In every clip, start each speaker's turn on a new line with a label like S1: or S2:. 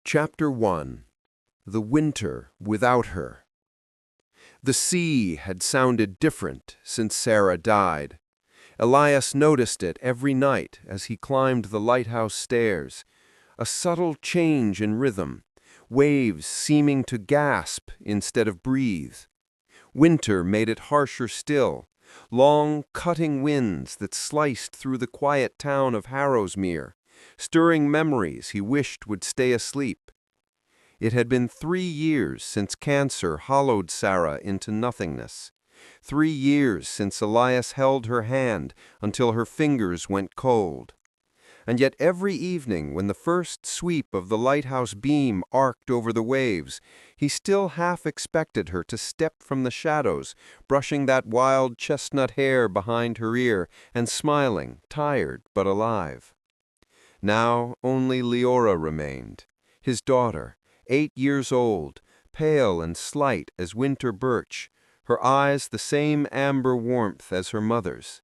S1: Chapter 1. The Winter Without Her. The sea had sounded different since Sarah died. Elias noticed it every night as he climbed the lighthouse stairs. A subtle change in rhythm, waves seeming to gasp instead of breathe. Winter made it harsher still, long, cutting winds that sliced through the quiet town of Harrowsmere, stirring memories he wished would stay asleep. It had been 3 years since cancer hollowed Sarah into nothingness. 3 years since Elias held her hand until her fingers went cold. And yet every evening when the first sweep of the lighthouse beam arced over the waves, he still half expected her to step from the shadows, brushing that wild chestnut hair behind her ear and smiling, tired but alive. Now only Liora remained, his daughter, 8 years old, pale and slight as winter birch, her eyes the same amber warmth as her mother's.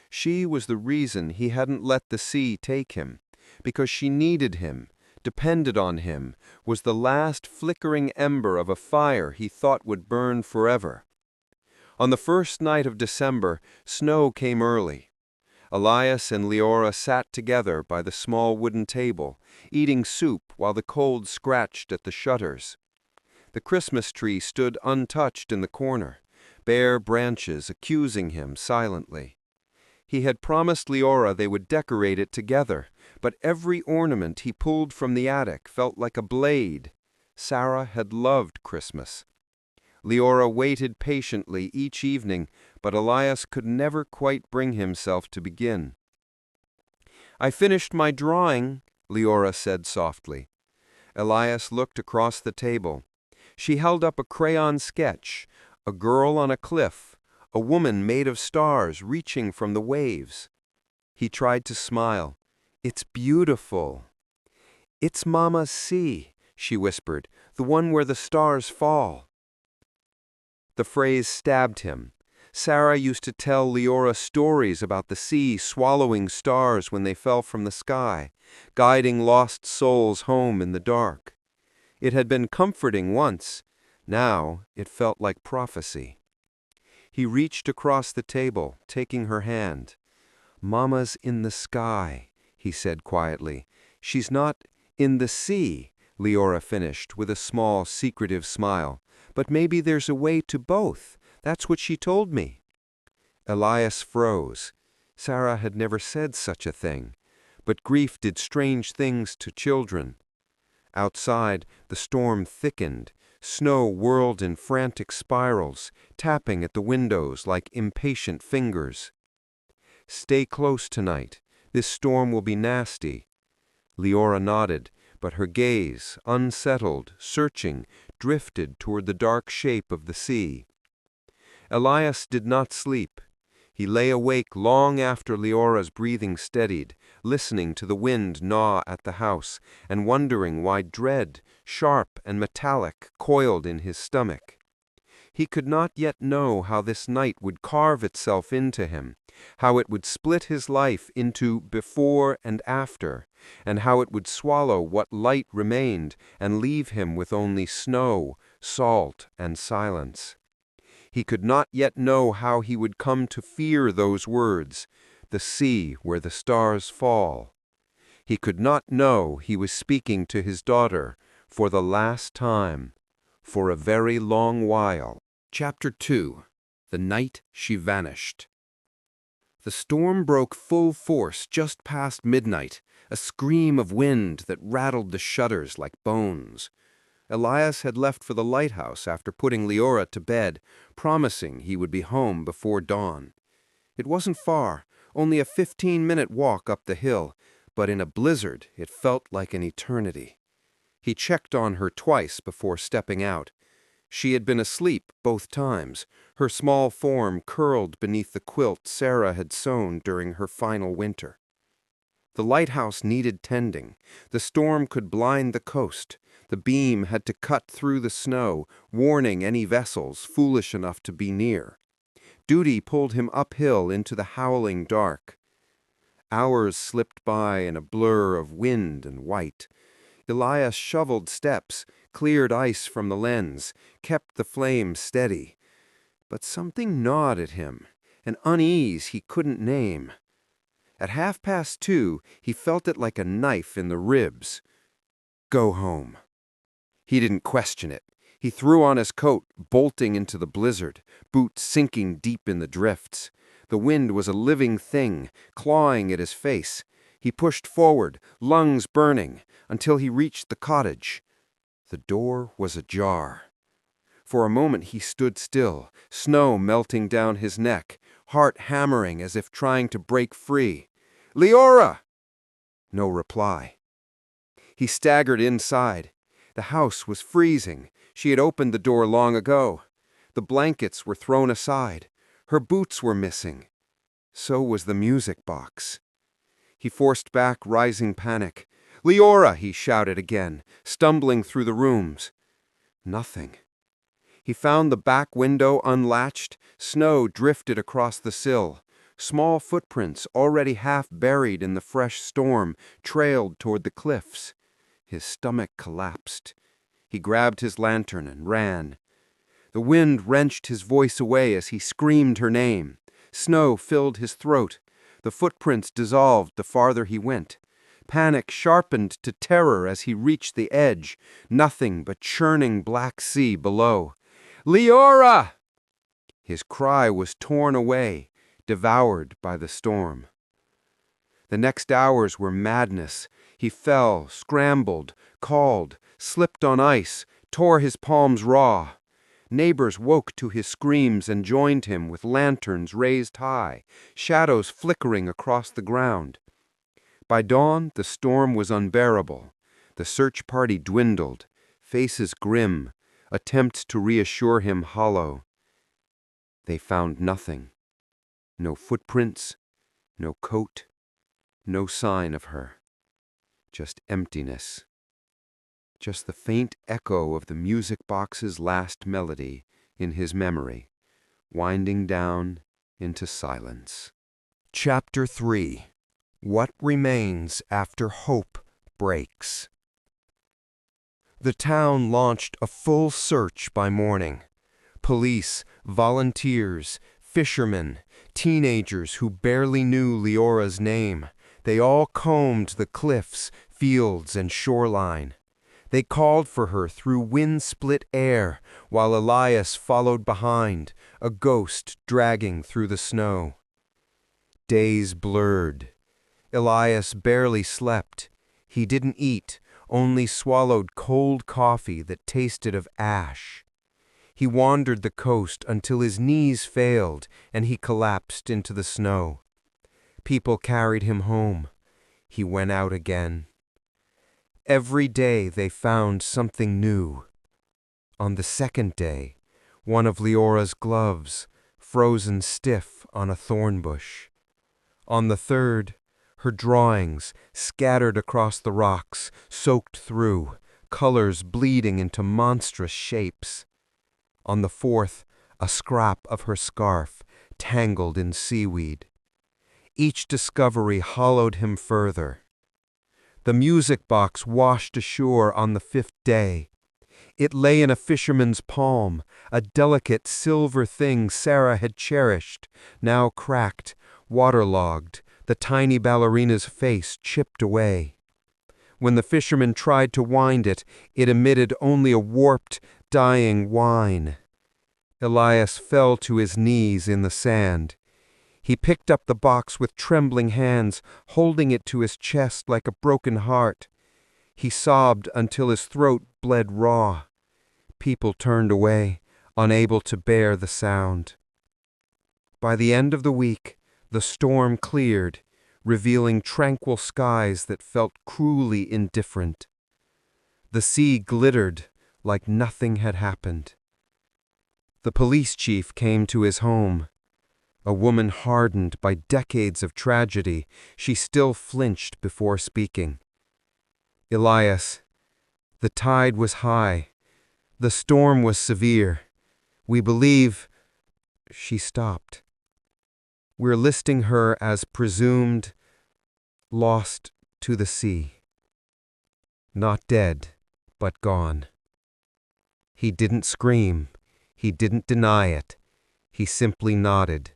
S1: She was the reason he hadn't let the sea take him, because she needed him, depended on him, was the last flickering ember of a fire he thought would burn forever. On the first night of December, snow came early. Elias and Liora sat together by the small wooden table, eating soup while the cold scratched at the shutters. The Christmas tree stood untouched in the corner, bare branches accusing him silently. He had promised Liora they would decorate it together, but every ornament he pulled from the attic felt like a blade. Sarah had loved Christmas. Liora waited patiently each evening, but Elias could never quite bring himself to begin. "I finished my drawing," Liora said softly. Elias looked across the table. She held up a crayon sketch, a girl on a cliff, a woman made of stars reaching from the waves. He tried to smile. "It's beautiful." "It's Mama's sea," she whispered, "the one where the stars fall." The phrase stabbed him. Sarah used to tell Liora stories about the sea swallowing stars when they fell from the sky, guiding lost souls home in the dark. It had been comforting once. Now it felt like prophecy. He reached across the table, taking her hand. "Mama's in the sky," he said quietly. "She's not in the sea," Liora finished with a small, secretive smile. "But maybe there's a way to both. That's what she told me." Elias froze. Sarah had never said such a thing. But grief did strange things to children. Outside, the storm thickened. Snow whirled in frantic spirals, tapping at the windows like impatient fingers. "Stay close tonight. This storm will be nasty." Liora nodded, but her gaze, unsettled, searching, drifted toward the dark shape of the sea. Elias did not sleep. He lay awake long after Liora's breathing steadied, listening to the wind gnaw at the house, and wondering why dread, sharp and metallic, coiled in his stomach. He could not yet know how this night would carve itself into him, how it would split his life into before and after, and how it would swallow what light remained and leave him with only snow, salt, and silence. He could not yet know how he would come to fear those words, "the sea where the stars fall." He could not know he was speaking to his daughter for the last time, for a very long while. Chapter 2. The Night She Vanished. The storm broke full force just past midnight, a scream of wind that rattled the shutters like bones. Elias had left for the lighthouse after putting Liora to bed, promising he would be home before dawn. It wasn't far, only a 15-minute walk up the hill, but in a blizzard it felt like an eternity. He checked on her twice before stepping out. She had been asleep both times, her small form curled beneath the quilt Sarah had sewn during her final winter. The lighthouse needed tending. The storm could blind the coast. The beam had to cut through the snow, warning any vessels foolish enough to be near. Duty pulled him uphill into the howling dark. Hours slipped by in a blur of wind and white. Elias shoveled steps, cleared ice from the lens, kept the flame steady. But something gnawed at him, an unease he couldn't name. At 2:30, he felt it like a knife in the ribs. Go home. He didn't question it. He threw on his coat, bolting into the blizzard, boots sinking deep in the drifts. The wind was a living thing, clawing at his face. He pushed forward, lungs burning, until he reached the cottage. The door was ajar. For a moment he stood still, snow melting down his neck, heart hammering as if trying to break free. "Liora!" No reply. He staggered inside. The house was freezing. She had opened the door long ago. The blankets were thrown aside. Her boots were missing. So was the music box. He forced back rising panic. "Liora!" he shouted again, stumbling through the rooms. Nothing. He found the back window unlatched. Snow drifted across the sill. Small footprints, already half buried in the fresh storm, trailed toward the cliffs. His stomach collapsed. He grabbed his lantern and ran. The wind wrenched his voice away as he screamed her name. Snow filled his throat. The footprints dissolved the farther he went. Panic sharpened to terror as he reached the edge. Nothing but churning black sea below. "Liora!" His cry was torn away, devoured by the storm. The next hours were madness. He fell, scrambled, called, slipped on ice, tore his palms raw. Neighbors woke to his screams and joined him with lanterns raised high, shadows flickering across the ground. By dawn, the storm was unbearable. The search party dwindled, faces grim, attempts to reassure him hollow. They found nothing. No footprints, no coat, no sign of her. Just emptiness. Just the faint echo of the music box's last melody in his memory, winding down into silence. Chapter 3. What Remains After Hope Breaks. The town launched a full search by morning. Police, volunteers, fishermen, teenagers who barely knew Liora's name, they all combed the cliffs, fields, and shoreline. They called for her through wind-split air, while Elias followed behind, a ghost dragging through the snow. Days blurred. Elias barely slept. He didn't eat, only swallowed cold coffee that tasted of ash. He wandered the coast until his knees failed and he collapsed into the snow. People carried him home. He went out again. Every day they found something new. On the second day, one of Liora's gloves, frozen stiff on a thorn bush. On the third, her drawings, scattered across the rocks, soaked through, colors bleeding into monstrous shapes. On the fourth, a scrap of her scarf, tangled in seaweed. Each discovery hollowed him further. The music box washed ashore on the fifth day. It lay in a fisherman's palm, a delicate silver thing Sarah had cherished, now cracked, waterlogged, the tiny ballerina's face chipped away. When the fisherman tried to wind it, it emitted only a warped, dying whine. Elias fell to his knees in the sand. He picked up the box with trembling hands, holding it to his chest like a broken heart. He sobbed until his throat bled raw. People turned away, unable to bear the sound. By the end of the week, the storm cleared, revealing tranquil skies that felt cruelly indifferent. The sea glittered like nothing had happened. The police chief came to his home. A woman hardened by decades of tragedy, she still flinched before speaking. "Elias, the tide was high. The storm was severe. We believe—" She stopped. "We're listing her as presumed lost to the sea." Not dead, but gone. He didn't scream. He didn't deny it. He simply nodded,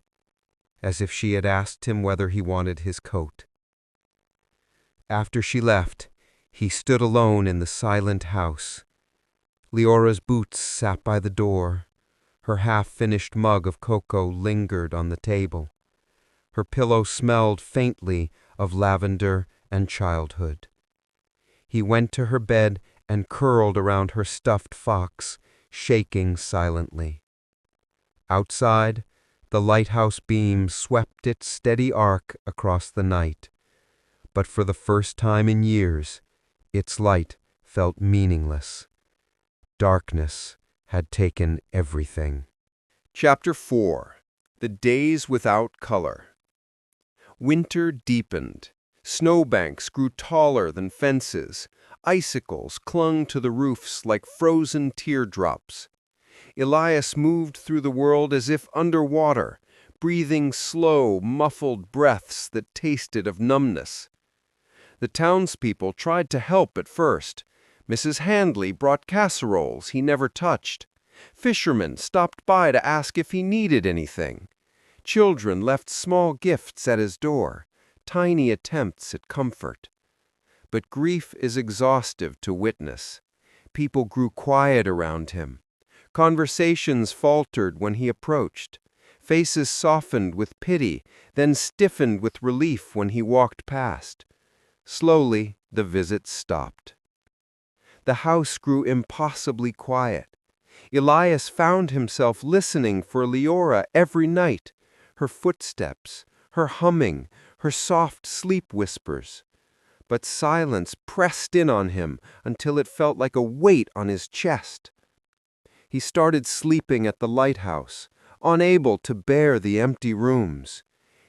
S1: as if she had asked him whether he wanted his coat. After she left, he stood alone in the silent house. Liora's boots sat by the door. Her half-finished mug of cocoa lingered on the table. Her pillow smelled faintly of lavender and childhood. He went to her bed and curled around her stuffed fox, shaking silently. Outside, the lighthouse beam swept its steady arc across the night, but for the first time in years, its light felt meaningless. Darkness had taken everything. Chapter 4. The Days Without Color. Winter deepened. Snowbanks grew taller than fences. Icicles clung to the roofs like frozen teardrops. Elias moved through the world as if underwater, breathing slow, muffled breaths that tasted of numbness. The townspeople tried to help at first. Mrs. Handley brought casseroles he never touched. Fishermen stopped by to ask if he needed anything. Children left small gifts at his door, tiny attempts at comfort. But grief is exhaustive to witness. People grew quiet around him. Conversations faltered when he approached. Faces softened with pity, then stiffened with relief when he walked past. Slowly, the visits stopped. The house grew impossibly quiet. Elias found himself listening for Liora every night, her footsteps, her humming, her soft sleep whispers. But silence pressed in on him until it felt like a weight on his chest. He started sleeping at the lighthouse, unable to bear the empty rooms.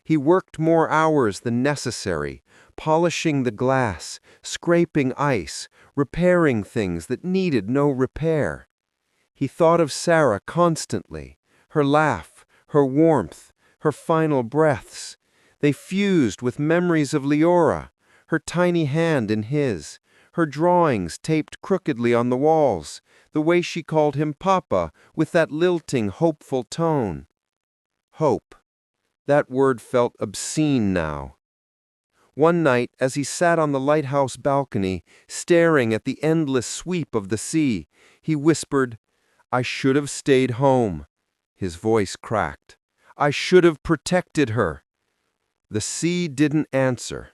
S1: He worked more hours than necessary, polishing the glass, scraping ice, repairing things that needed no repair. He thought of Sarah constantly, her laugh, her warmth, her final breaths. They fused with memories of Liora, her tiny hand in his, her drawings taped crookedly on the walls, the way she called him Papa with that lilting, hopeful tone. Hope. That word felt obscene now. One night, as he sat on the lighthouse balcony, staring at the endless sweep of the sea, he whispered, "I should have stayed home." His voice cracked. "I should have protected her." The sea didn't answer.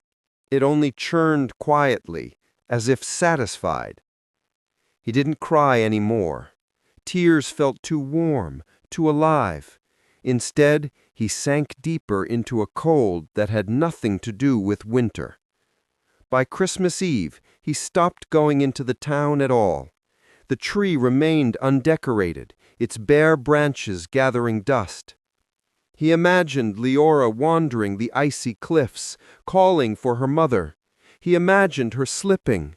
S1: It only churned quietly, as if satisfied. He didn't cry anymore. Tears felt too warm, too alive. Instead, he sank deeper into a cold that had nothing to do with winter. By Christmas Eve, he stopped going into the town at all. The tree remained undecorated, its bare branches gathering dust. He imagined Liora wandering the icy cliffs, calling for her mother. He imagined her slipping.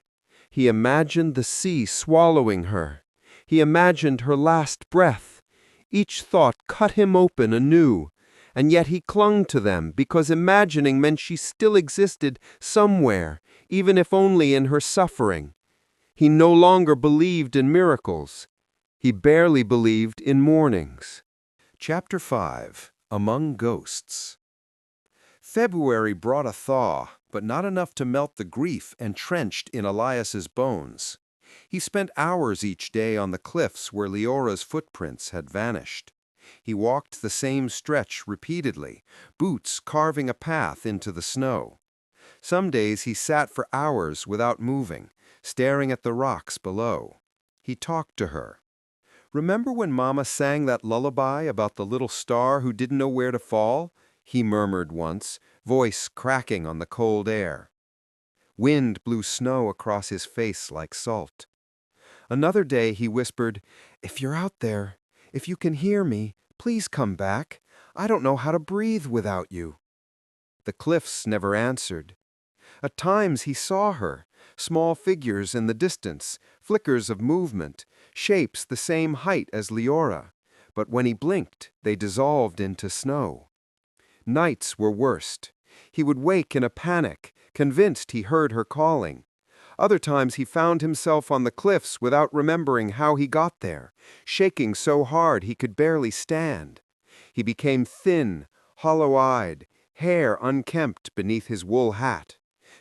S1: He imagined the sea swallowing her. He imagined her last breath. Each thought cut him open anew, and yet he clung to them because imagining meant she still existed somewhere, even if only in her suffering. He no longer believed in miracles. He barely believed in mornings. Chapter 5. Among Ghosts. February brought a thaw, but not enough to melt the grief entrenched in Elias's bones. He spent hours each day on the cliffs where Liora's footprints had vanished. He walked the same stretch repeatedly, boots carving a path into the snow. Some days he sat for hours without moving, staring at the rocks below. He talked to her. "Remember when Mama sang that lullaby about the little star who didn't know where to fall?" he murmured once, voice cracking on the cold air. Wind blew snow across his face like salt. Another day he whispered, "If you're out there, if you can hear me, please come back. I don't know how to breathe without you." The cliffs never answered. At times he saw her, small figures in the distance, flickers of movement, shapes the same height as Liora, but when he blinked, they dissolved into snow. Nights were worst. He would wake in a panic, convinced he heard her calling. Other times he found himself on the cliffs without remembering how he got there, shaking so hard he could barely stand. He became thin, hollow-eyed, hair unkempt beneath his wool hat.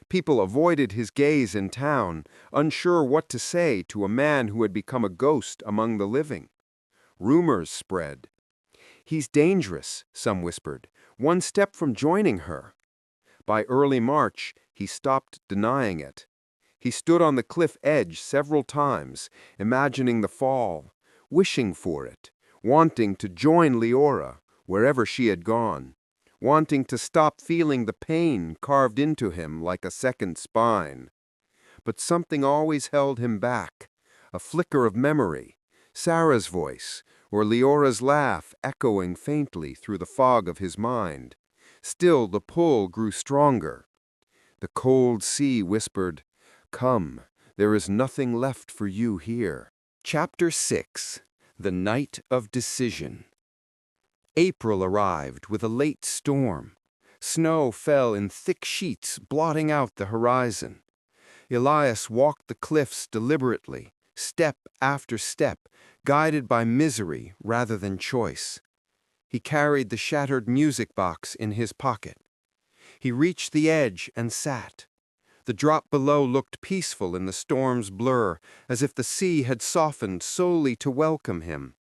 S1: People avoided his gaze in town, unsure what to say to a man who had become a ghost among the living. Rumors spread. "He's dangerous," some whispered, "one step from joining her." By early March, he stopped denying it. He stood on the cliff edge several times, imagining the fall, wishing for it, wanting to join Liora, wherever she had gone, wanting to stop feeling the pain carved into him like a second spine. But something always held him back, a flicker of memory, Sarah's voice, or Liora's laugh echoing faintly through the fog of his mind. Still the pull grew stronger. The cold sea whispered, "Come, there is nothing left for you here." Chapter 6. The Night of Decision. April arrived with a late storm. Snow fell in thick sheets, blotting out the horizon. Elias walked the cliffs deliberately, step after step, guided by misery rather than choice. He carried the shattered music box in his pocket. He reached the edge and sat. The drop below looked peaceful in the storm's blur, as if the sea had softened solely to welcome him.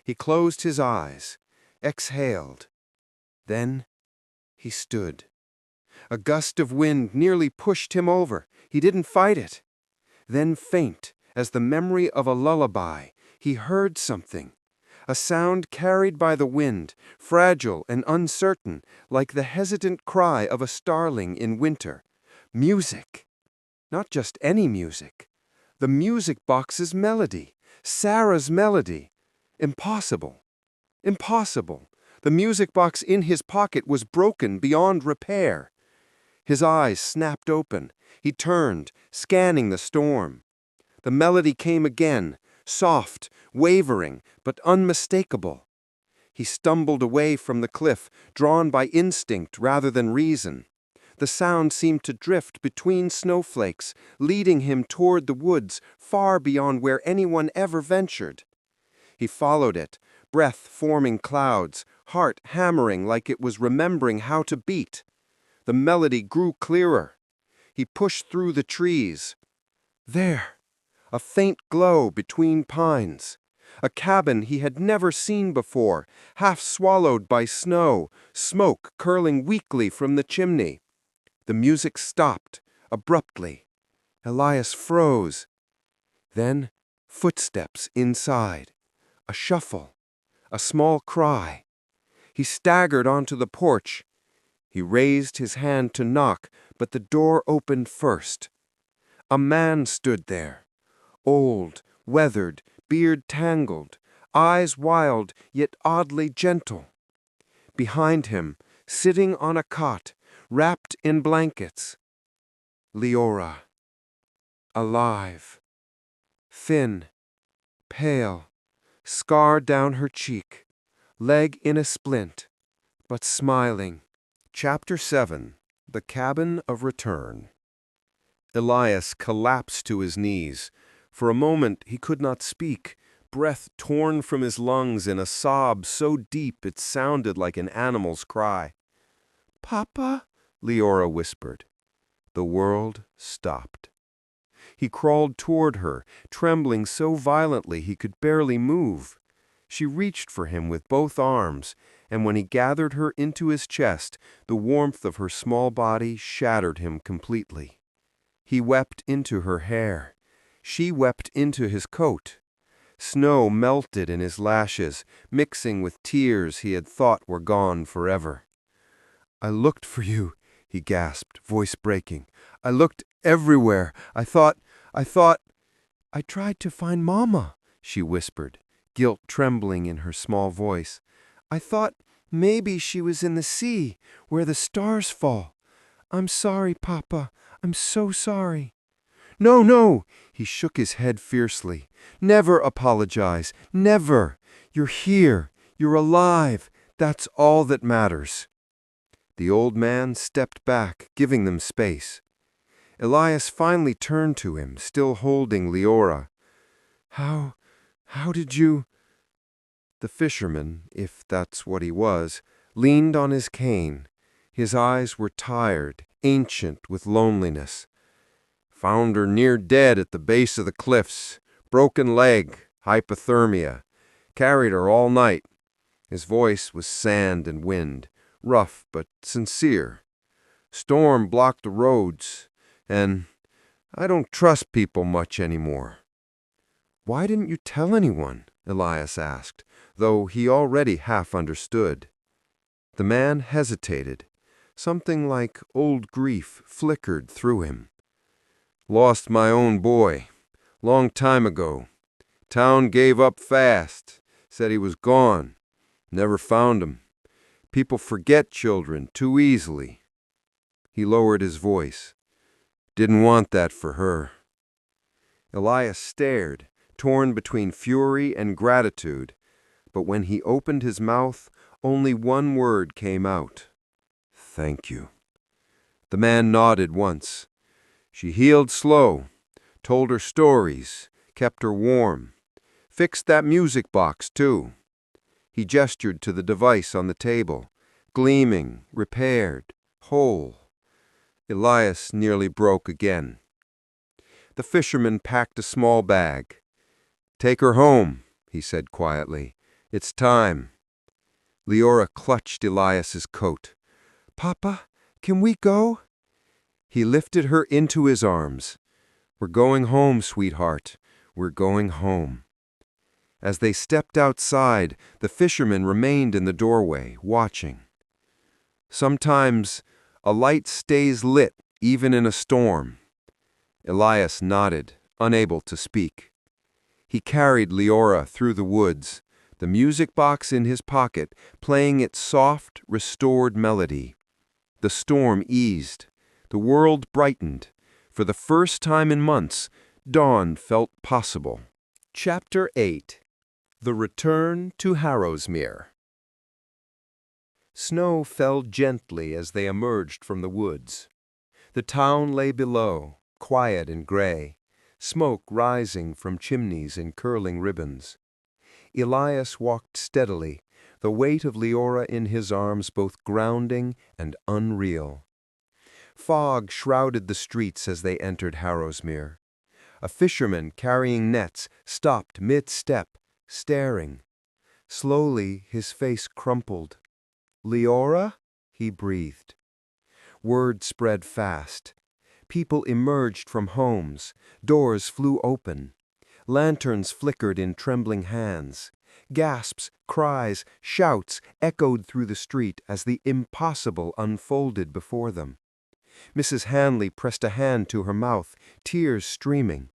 S1: He closed his eyes, exhaled. Then he stood. A gust of wind nearly pushed him over. He didn't fight it. Then, faint as the memory of a lullaby, he heard something. A sound carried by the wind, fragile and uncertain, like the hesitant cry of a starling in winter. Music. Not just any music. The music box's melody. Sarah's melody. Impossible. Impossible. The music box in his pocket was broken beyond repair. His eyes snapped open. He turned, scanning the storm. The melody came again, soft, wavering, but unmistakable. He stumbled away from the cliff, drawn by instinct rather than reason. The sound seemed to drift between snowflakes, leading him toward the woods, far beyond where anyone ever ventured. He followed it, breath forming clouds, heart hammering like it was remembering how to beat. The melody grew clearer. He pushed through the trees. There, a faint glow between pines. A cabin he had never seen before, half swallowed by snow, smoke curling weakly from the chimney. The music stopped, abruptly. Elias froze. Then, footsteps inside. A shuffle. A small cry. He staggered onto the porch. He raised his hand to knock, but the door opened first. A man stood there. Old, weathered, beard tangled, eyes wild yet oddly gentle. Behind him, sitting on a cot, wrapped in blankets, Liora. Alive. Thin, pale, scar down her cheek, leg in a splint, but smiling. Chapter 7. The Cabin of Return. Elias collapsed to his knees. For a moment he could not speak, breath torn from his lungs in a sob so deep it sounded like an animal's cry. "Papa?" Liora whispered. The world stopped. He crawled toward her, trembling so violently he could barely move. She reached for him with both arms, and when he gathered her into his chest, the warmth of her small body shattered him completely. He wept into her hair. She wept into his coat. Snow melted in his lashes, mixing with tears he had thought were gone forever. "I looked for you," he gasped, voice breaking. "I looked everywhere. I tried to find Mama," she whispered, guilt trembling in her small voice. "I thought maybe she was in the sea, where the stars fall. I'm sorry, Papa. I'm so sorry." "No, no!" He shook his head fiercely. "Never apologize. Never. You're here. You're alive. That's all that matters." The old man stepped back, giving them space. Elias finally turned to him, still holding Liora. How did you—" The fisherman, if that's what he was, leaned on his cane. His eyes were tired, ancient with loneliness. "Found her near dead at the base of the cliffs. Broken leg, hypothermia. Carried her all night." His voice was sand and wind, rough but sincere. "Storm blocked the roads, and I don't trust people much anymore." "Why didn't you tell anyone?" Elias asked, though he already half understood. The man hesitated. Something like old grief flickered through him. "Lost my own boy. Long time ago. Town gave up fast. Said he was gone. Never found him. People forget children too easily." He lowered his voice. "Didn't want that for her." Elias stared, torn between fury and gratitude, but when he opened his mouth, only one word came out. "Thank you." The man nodded once. "She healed slow, told her stories, kept her warm. Fixed that music box, too." He gestured to the device on the table, gleaming, repaired, whole. Elias nearly broke again. The fisherman packed a small bag. "Take her home," he said quietly. "It's time." Liora clutched Elias's coat. "Papa, can we go?" He lifted her into his arms. "We're going home, sweetheart. We're going home." As they stepped outside, the fisherman remained in the doorway, watching. "Sometimes a light stays lit, even in a storm." Elias nodded, unable to speak. He carried Liora through the woods, the music box in his pocket, playing its soft, restored melody. The storm eased. The world brightened. For the first time in months, dawn felt possible. Chapter 8. The Return to Harrowsmere. Snow fell gently as they emerged from the woods. The town lay below, quiet and gray, smoke rising from chimneys in curling ribbons. Elias walked steadily, the weight of Liora in his arms both grounding and unreal. Fog shrouded the streets as they entered Harrowsmere. A fisherman carrying nets stopped mid-step, staring. Slowly his face crumpled. "Liora?" he breathed. Word spread fast. People emerged from homes. Doors flew open. Lanterns flickered in trembling hands. Gasps, cries, shouts echoed through the street as the impossible unfolded before them. Mrs. Hanley pressed a hand to her mouth, tears streaming.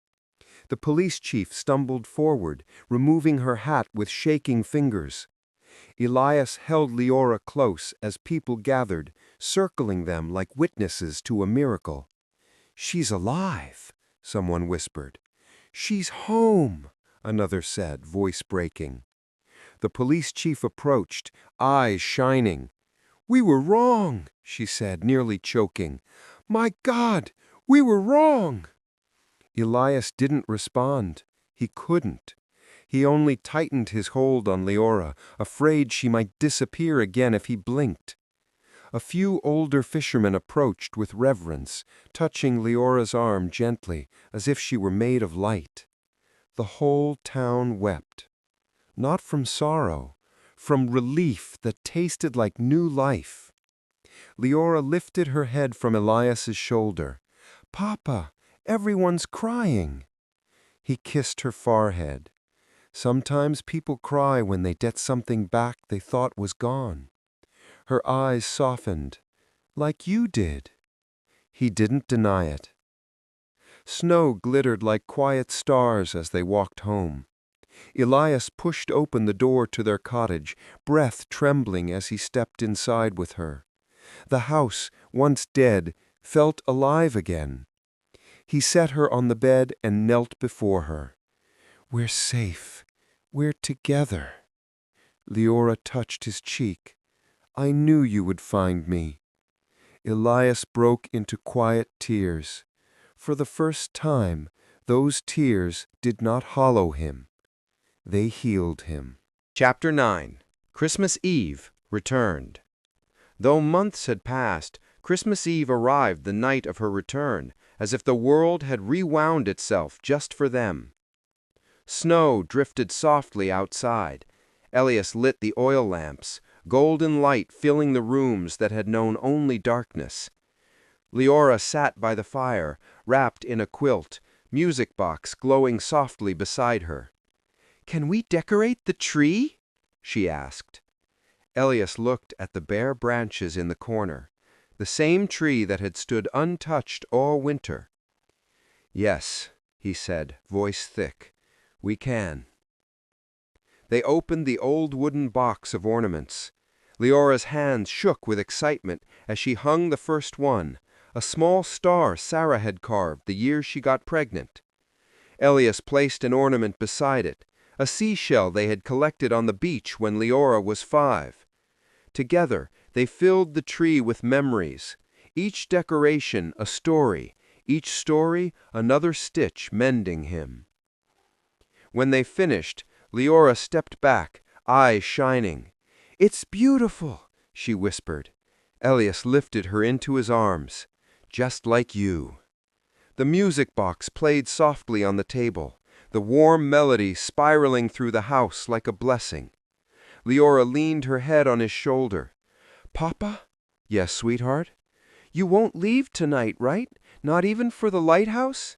S1: The police chief stumbled forward, removing her hat with shaking fingers. Elias held Liora close as people gathered, circling them like witnesses to a miracle. "She's alive," someone whispered. "She's home," another said, voice breaking. The police chief approached, eyes shining. "We were wrong," she said, nearly choking. "My God, we were wrong." Elias didn't respond. He couldn't. He only tightened his hold on Liora, afraid she might disappear again if he blinked. A few older fishermen approached with reverence, touching Leora's arm gently, as if she were made of light. The whole town wept. Not from sorrow, from relief that tasted like new life. Liora lifted her head from Elias's shoulder. "Papa, everyone's crying." He kissed her forehead. Sometimes people cry when they get something back they thought was gone. Her eyes softened, like you did. He didn't deny it. Snow glittered like quiet stars as they walked home. Elias pushed open the door to their cottage, breath trembling as he stepped inside with her. The house, once dead, felt alive again. He set her on the bed and knelt before her. "We're safe. We're together." Liora touched his cheek. "I knew you would find me." Elias broke into quiet tears. For the first time, those tears did not hollow him. They healed him. Chapter 9. Christmas Eve returned. Though months had passed, Christmas Eve arrived the night of her return, as if the world had rewound itself just for them. Snow drifted softly outside. Elias lit the oil lamps, golden light filling the rooms that had known only darkness. Liora sat by the fire, wrapped in a quilt, music box glowing softly beside her. "Can we decorate the tree?" she asked. Elias looked at the bare branches in the corner, the same tree that had stood untouched all winter. "Yes," he said, voice thick, "we can." They opened the old wooden box of ornaments. Leora's hands shook with excitement as she hung the first one, a small star Sarah had carved the year she got pregnant. Elias placed an ornament beside it, a seashell they had collected on the beach when Liora was 5. Together, they filled the tree with memories, each decoration a story, each story another stitch mending him. When they finished, Liora stepped back, eyes shining. "It's beautiful," she whispered. Elias lifted her into his arms. "Just like you." The music box played softly on the table, the warm melody spiraling through the house like a blessing. Liora leaned her head on his shoulder. "Papa?" "Yes, sweetheart?" "You won't leave tonight, right? Not even for the lighthouse?"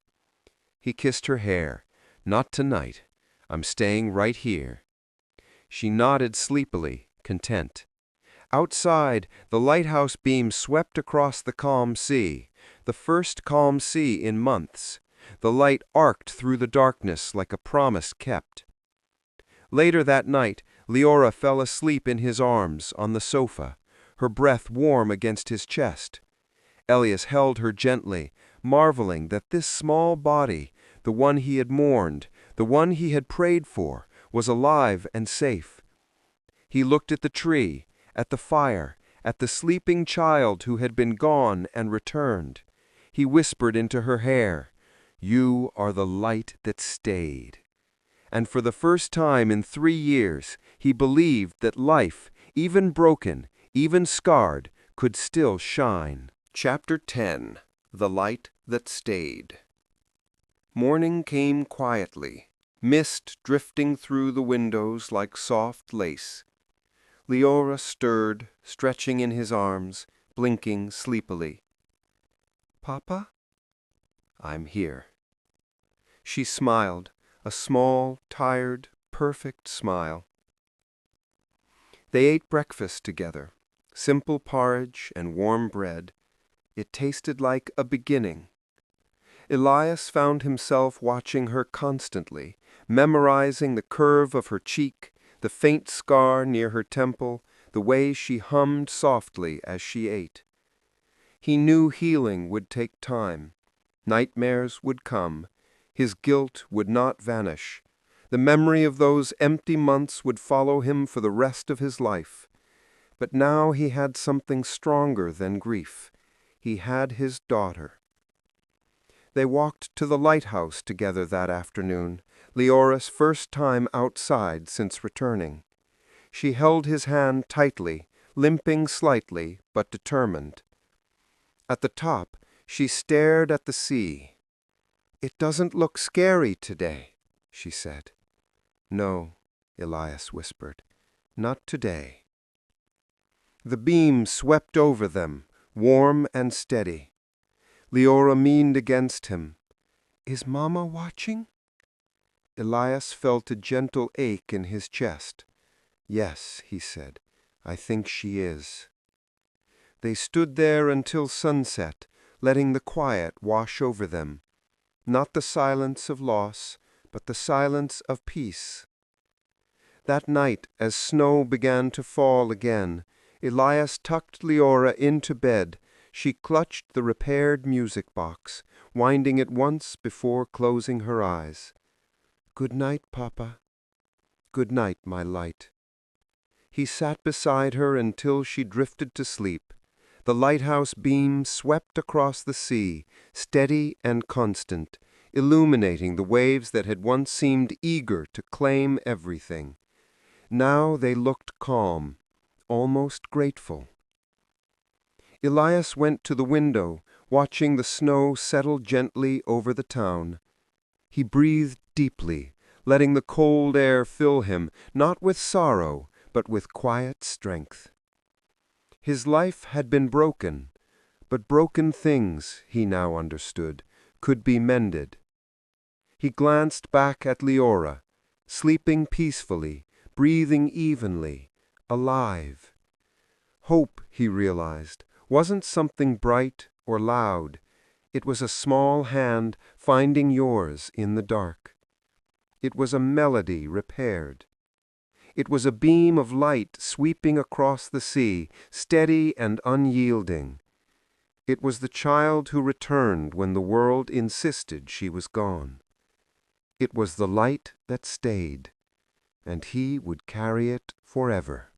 S1: He kissed her hair. "Not tonight. I'm staying right here." She nodded sleepily, content. Outside, the lighthouse beam swept across the calm sea, the first calm sea in months. The light arced through the darkness like a promise kept. Later that night, Liora fell asleep in his arms on the sofa, her breath warm against his chest. Elias held her gently, marveling that this small body, the one he had mourned, the one he had prayed for, was alive and safe. He looked at the tree, at the fire, at the sleeping child who had been gone and returned. He whispered into her hair, "You are the light that stayed." And for the first time in 3 years, he believed that life, even broken, even scarred, could still shine. Chapter 10. The Light That Stayed. Morning came quietly, mist drifting through the windows like soft lace. Liora stirred, stretching in his arms, blinking sleepily. "Papa?" "I'm here." She smiled, a small, tired, perfect smile. They ate breakfast together, simple porridge and warm bread. It tasted like a beginning. Elias found himself watching her constantly, memorizing the curve of her cheek, the faint scar near her temple, the way she hummed softly as she ate. He knew healing would take time. Nightmares would come. His guilt would not vanish. The memory of those empty months would follow him for the rest of his life. But now he had something stronger than grief. He had his daughter. They walked to the lighthouse together that afternoon, Leora's first time outside since returning. She held his hand tightly, limping slightly, but determined. At the top, she stared at the sea. "It doesn't look scary today," she said. "No," Elias whispered, "not today." The beam swept over them, warm and steady. Liora leaned against him. "Is Mama watching?" Elias felt a gentle ache in his chest. "Yes," he said, "I think she is." They stood there until sunset, letting the quiet wash over them. Not the silence of loss, but the silence of peace. That night, as snow began to fall again, Elias tucked Liora into bed. She clutched the repaired music box, winding it once before closing her eyes. "Good night, Papa. Good night, my light." He sat beside her until she drifted to sleep. The lighthouse beam swept across the sea, steady and constant, illuminating the waves that had once seemed eager to claim everything. Now they looked calm, almost grateful. Elias went to the window, watching the snow settle gently over the town. He breathed deeply, letting the cold air fill him, not with sorrow, but with quiet strength. His life had been broken, but broken things, he now understood, could be mended. He glanced back at Liora, sleeping peacefully, breathing evenly, alive. Hope, he realized, wasn't something bright or loud. It was a small hand finding yours in the dark. It was a melody repaired. It was a beam of light sweeping across the sea, steady and unyielding. It was the child who returned when the world insisted she was gone. It was the light that stayed, and he would carry it forever.